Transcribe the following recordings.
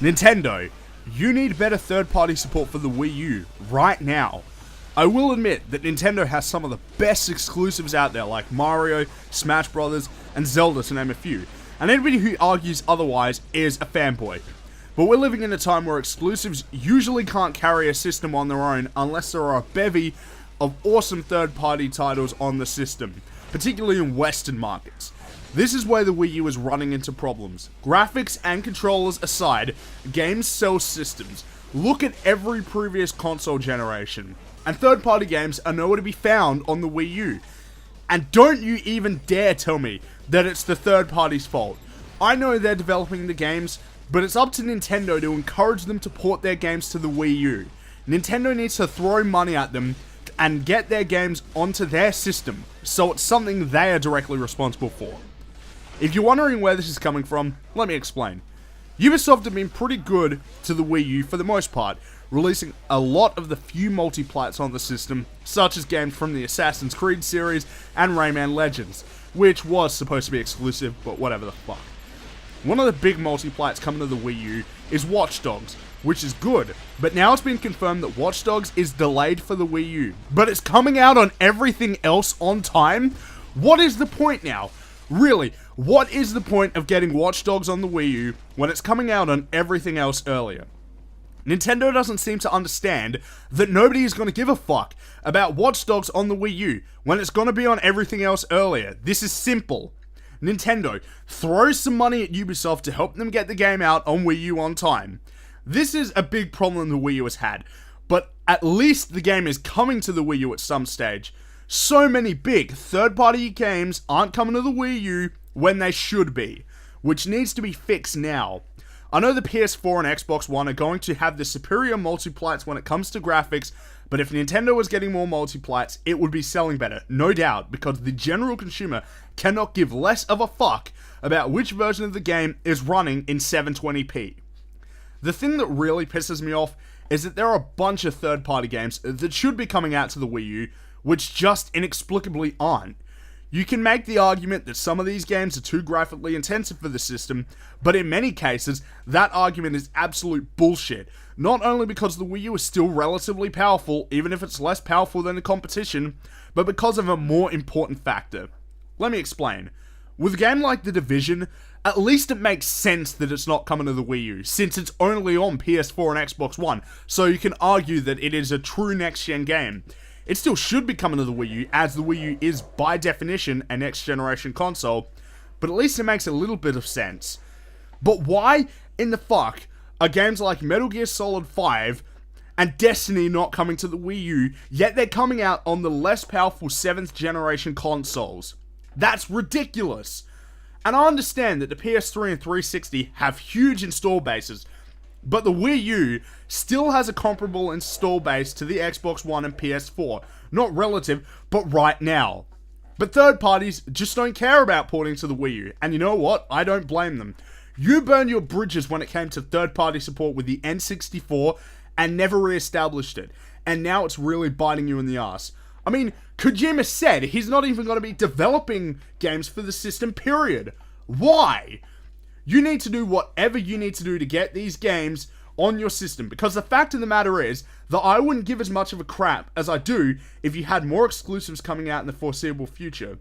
Nintendo, you need better third-party support for the Wii U right now. I will admit that Nintendo has some of the best exclusives out there, like Mario, Smash Bros, and Zelda, to name a few. And anybody who argues otherwise is a fanboy. But we're living in a time where exclusives usually can't carry a system on their own unless there are a bevy of awesome third-party titles on the system, particularly in Western markets. This is where the Wii U is running into problems. Graphics and controllers aside, games sell systems. Look at every previous console generation. And third-party games are nowhere to be found on the Wii U. And don't you even dare tell me that it's the third party's fault. I know they're developing the games, but it's up to Nintendo to encourage them to port their games to the Wii U. Nintendo needs to throw money at them and get their games onto their system, so it's something they are directly responsible for. If you're wondering where this is coming from, let me explain. Ubisoft have been pretty good to the Wii U for the most part, releasing a lot of the few multiplats on the system, such as games from the Assassin's Creed series and Rayman Legends, which was supposed to be exclusive, but whatever the fuck. One of the big multiplats coming to the Wii U is Watch Dogs, which is good, but now it's been confirmed that Watch Dogs is delayed for the Wii U, but it's coming out on everything else on time? What is the point now? Really, what is the point of getting Watch Dogs on the Wii U when it's coming out on everything else earlier? Nintendo doesn't seem to understand that nobody is going to give a fuck about Watch Dogs on the Wii U when it's going to be on everything else earlier. This is simple. Nintendo, throw some money at Ubisoft to help them get the game out on Wii U on time. This is a big problem the Wii U has had, but at least the game is coming to the Wii U at some stage. So many big third-party games aren't coming to the Wii U when they should be, which needs to be fixed now. I know the PS4 and Xbox One are going to have the superior multiplats when it comes to graphics, but if Nintendo was getting more multiplats, it would be selling better, no doubt, because the general consumer cannot give less of a fuck about which version of the game is running in 720p. The thing that really pisses me off is that there are a bunch of third-party games that should be coming out to the Wii U, which just inexplicably aren't. You can make the argument that some of these games are too graphically intensive for the system, but in many cases, that argument is absolute bullshit. Not only because the Wii U is still relatively powerful, even if it's less powerful than the competition, but because of a more important factor. Let me explain. With a game like The Division, at least it makes sense that it's not coming to the Wii U, since it's only on PS4 and Xbox One, so you can argue that it is a true next-gen game. It still should be coming to the Wii U, as the Wii U is, by definition, a next-generation console, but at least it makes a little bit of sense. But why in the fuck are games like Metal Gear Solid 5 and Destiny not coming to the Wii U, yet they're coming out on the less powerful 7th-generation consoles? That's ridiculous! And I understand that the PS3 and 360 have huge install bases, but the Wii U still has a comparable install base to the Xbox One and PS4. Not relative, but right now. But third parties just don't care about porting to the Wii U. And you know what? I don't blame them. You burned your bridges when it came to third party support with the N64 and never re-established it. And now it's really biting you in the ass. I mean, Kojima said he's not even going to be developing games for the system, period. Why? You need to do whatever you need to do to get these games on your system, because the fact of the matter is that I wouldn't give as much of a crap as I do if you had more exclusives coming out in the foreseeable future.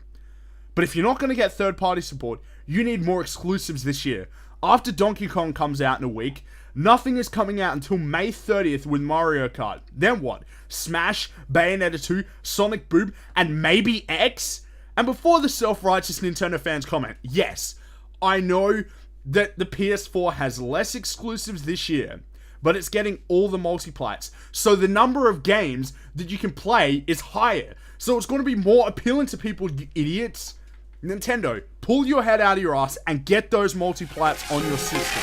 But if you're not going to get third-party support, you need more exclusives this year. After Donkey Kong comes out in a week, nothing is coming out until May 30th with Mario Kart. Then what? Smash, Bayonetta 2, Sonic Boom, and maybe X? And before the self-righteous Nintendo fans comment, yes, I know that the PS4 has less exclusives this year, but it's getting all the multiplats, so the number of games that you can play is higher, so it's going to be more appealing to people, you idiots. Nintendo, pull your head out of your ass and get those multiplats on your system.